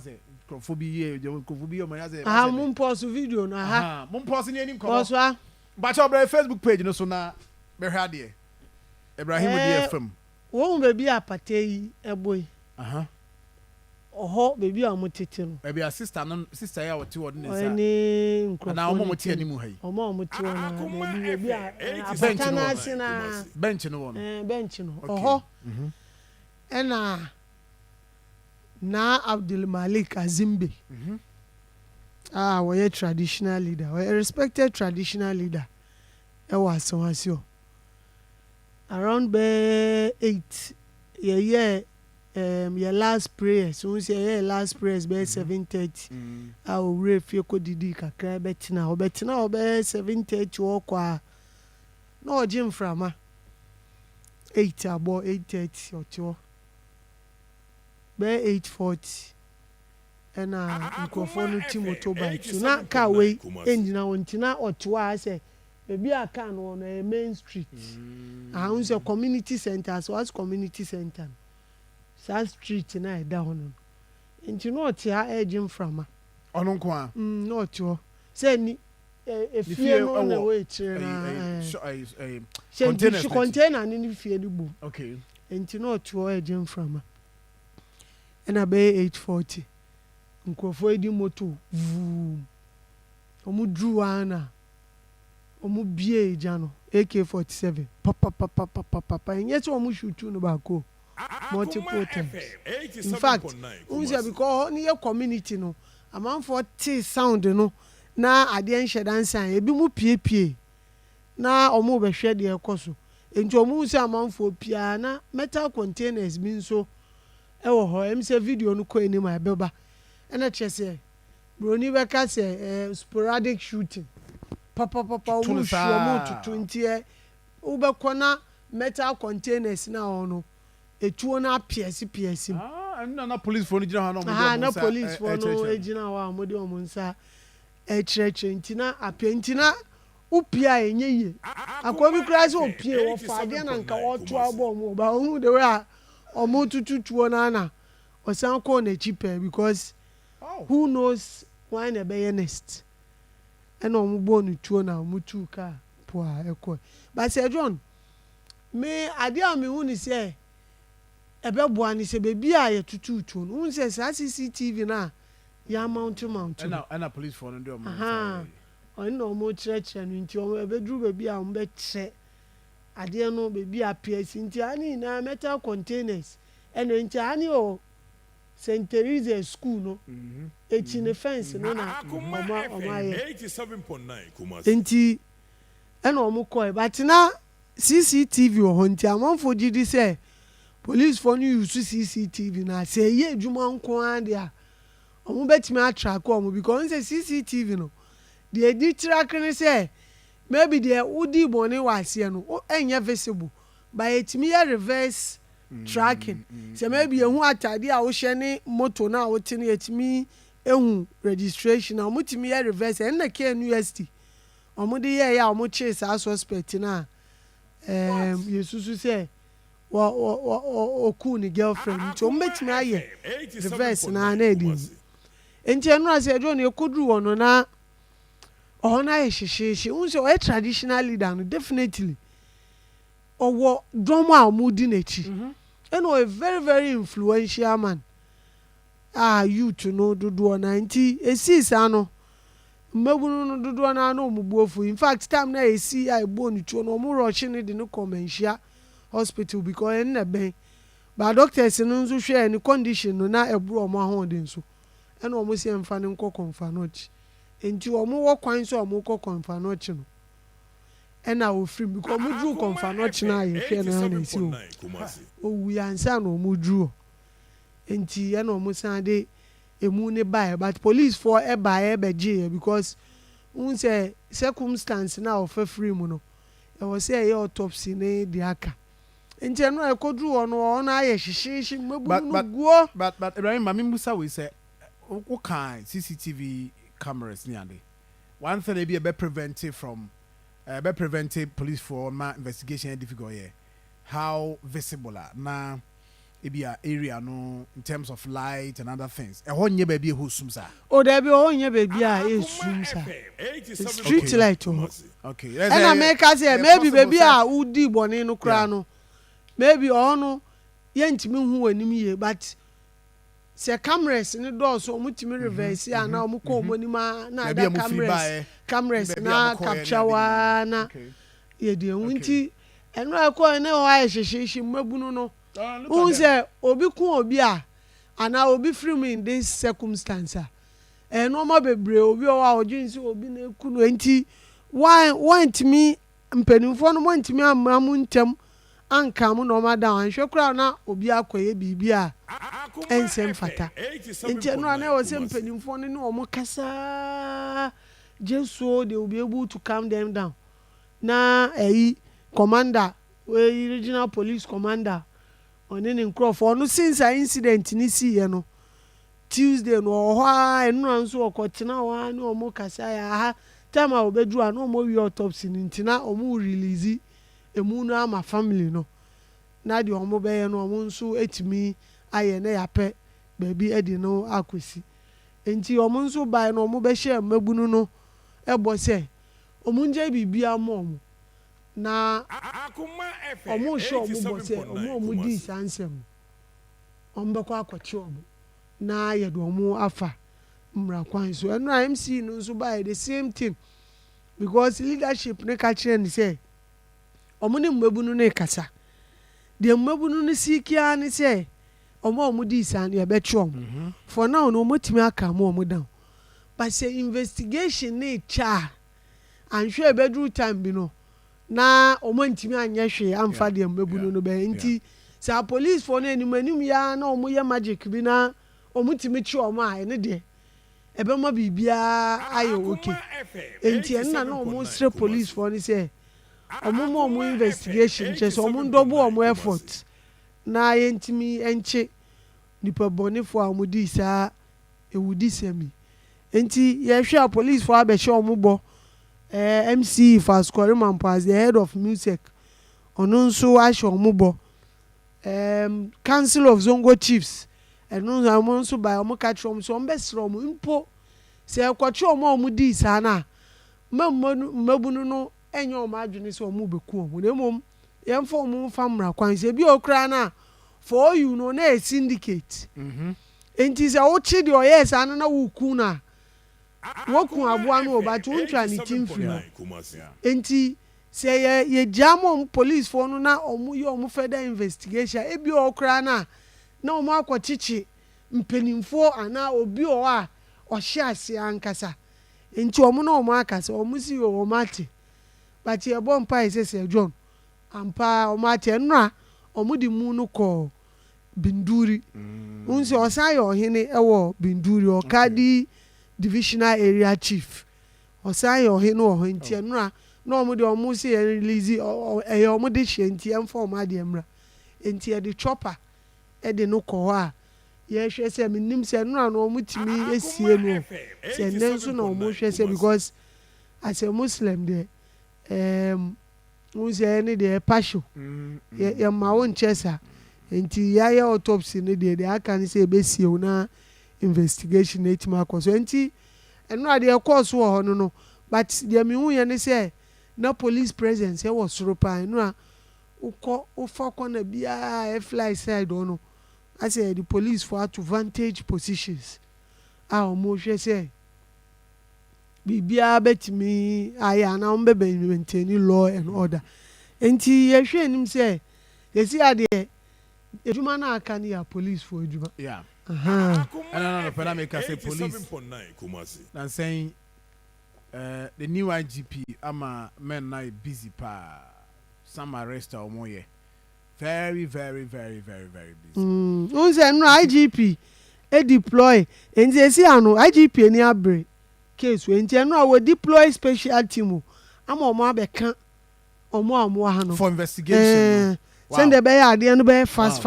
say crofobia my say mum post video na mum post ni anim ko but your Facebook page no so na be hwa de Ibrahim de FM wo baby apate yi eboy oho baby amotete no baby a sister ya wote wode ne sa ni nkrofo na omo mote animu hayi omo mote na baby apata na asina bench no wono bench no oho na Abdul-Malik Azenbe we traditional leader, we respected traditional leader. Asawase around 8 your last prayer, so say last prayers be 7:30 we fie ko didi kakra betina 7:30 wo kwa na ojim frama 8 abo 8:30 ocho be 8:40 ena nkofo no ti motorbike so na car we engina wontina otoa say bebi aka no na main street say community center so as community center sa street na eda hono nti no otia ejim frama ono nko a no otio say ni efie no na we kire na container ni fie ni bu okay nti no otio ejim frama ena be 8:40 nkofo edi moto vu omu dru ana omu bie ejano AK-47 papa nyeti omu shoot no baako multiple times in fact unse because ni community no amanfo t sound no na ade enhye dansan ebi mu piepie na omu be hwe de ekoso enti omu se amanfo pia na metal containers bi nso ewo ho em se video no ko eni ma beba ena chese broni be ka se sporadic shooting papa omu shuo mu to 20 ube kona metal containers na ono etuo na piesi na police phone gina ha no na police phone no ejina wa mo de omunsa echreche ntina apentina upia enyeye akobi kra se opie wo fa de na nka oto abo mo ba hu de we a omo tututuo na osan ko na cheaper because who knows why na be next ena omo bo no tuo na omo tu ka po a ekọ but say John me ade am hu ni say ebe bo ani se bebi a ye tututu no hu say CCTV na ya mount ena police phone ndo omo on no mo chreche no nti omo ebe duru bebi a omo be che ade no bebi a PS nti ani na metal containers ena nti ani o St. Teresa school no echi ne fence no na omo 87.9 Kumasi nti ena omo ko but na CCTV o ho nti amanfo gidi say police for you use CCTV na say ye adwuma nko ande a omo betimi attrack omo because say CCTV no the edi track ni say maybe the udi boni wase no enye visible but etimi ya reverse tracking say maybe ehu atade a wo hye ne moto na wo tini etimi ehu registration na mutimi ya reverse en na KNUST omo de ye ya omo chase as suspect na yesusu say oku ni girlfriend nti omo betimi aye reverse na edi enti enu ase John ekodru wono na ona ye hyehyehye unse o traditional leader no definitely owo drum a omudi nachi eno a very very influential man you to know dodo na nti esisa no mmabunu no dodo na na omubuofu in fact time na esi ai bo ni tuo no omu rush ni de no convention hospital because en na ben ba doctors no nso hwe ni condition no na ebro omo ahode nso ena omo se emfa ne nko konfa no chi enti omo wo kwan so omo ko konfa no chi no ena o free because omo dru konfa no chi na ye hwe na na esi o wu ya nsa na omo dru enti ena omo san de emu ne buy but police for e buy e beje because un say circumstance na of free mu no e was say autopsy ne di aka enti eno e kodru ono na aye hyehyehye mabu no guo but Ibrahim mami musa we say who can CCTV cameras ni ande one thing be preventive from preventive police for ma investigation difficult here how visible na ebia area no in terms of light and other things ɛhɔ nyɛ baabi ɛhɔ sum saa o da bi o nyɛ baabi a esum sa street light o okay ɛna meka say maybe baabi a udi bɔne no kura no maybe ɔno yɛntimi hu w'anim yie but sɛ cameras ne dɔɔso ɔmo timi reverse a na ɔmo kɔ ɔmo anim a na ada cameras na capture wa na yɛde ehu nti ɛno ɛkɔ ne hɔ ayɛ hyehyehye mmabunu no who say obi kun obi a ana obi free me in this circumstance no ma bebre obi o wa odwinsi obi na kunu enti want me mpanimfo no want me amamu ntem anka mu no ma da anhwe kura na obi akoye bibi a ensem fata enti no ana o se mpanimfo no ne o mo kasa Jesu they will be able to calm them down na commander we regional police commander oni ne nkrofo no since a incident ni si ye no Tuesday no ho enu anso okotena wa ni omo kasa ya ha time a obedu a no omo wi autopsy ni ntina omo release emu no ama family no na de omo be ye no omo nso etimi aye na yape baabi edi no akosi enti omo nso bai no omo be hye mabunu no ebo se omo nje bibia mo omo na omo show omo bo se omo di sansem omo ko akochi omo na ye do omo afa mra kwan so eno MC no so by the same thing because leadership ne ka kire ni say omo ne mmabunu ne kasa de mmabunu ne sikia ne say omo di san ye be twa omo for now no motimi aka omo down but say investigation ne cha anhwe bedru time bi no na omo ntimi anya hwe amfa de mmabunu no be nti sa police for no animanim ya na omo ye magic bi na omo ntimi chi omo a ene de ebe ma bibia ayo okay enti enna na omo stre police for ni say omo investigation che so omo double omo effort na ye ntimi enche nipa bone for omo di sa ewudi semi enti ye hwe police for abehye omo bo MC Fast Koreman as the head of music ono nso ahye omo bo council of Zongo chiefs eno omo nso by omo catch omo so omo besre omo impo se ekwachi omo di sa na mmabunu no enye omo adwene se omo beku omo na mom yemfa omo famra kwan se bi okra na for you no na a syndicate enti se wo chi de oyes ana na wo ku na woku aboa no obatu ntwa ni timfri enti se ye jamo police for no na omo ye omo further investigation ebi okra na omo akwachichi mpenimfo ana obi o a ohye ase ankasa enti omo na omo akasa omo si o mate but ye bon pa ise John ampa omo ate nra omo di mu no ko Binduri unse osaye ohene ewo Binduri o kadi divisional area chief osaye ohene o enti nra na omo de omo si release omo de hye enti emfa omo ade emra enti e de chopper e de no ko a ye hwe se minim se nra no omo timi esie no se nenso na omo hwe se because as a Muslim de unse ne de passion ye ma won chesa enti ya autopsy ne de aka ne se besie na investigation etima akoso enti eno ade course wo ho no but de mi hu ye ne se na police presence e was ropa eno a ufa kona bia e fly side ono I say the police for to vantage positions omo hwe se bibia betimi aya na ombe maintain law and order enti ye hwe nim se yesi ade ejuma na aka ni ya police for ejuma no pela make say police and saying the new IGP ama men na busy pa some arrest or more very busy unse no IGP e deploy enti esi ano IGP ni abre case we enti no we deploy special team ama omo abeka omo ha no for investigation send the be ade no be fast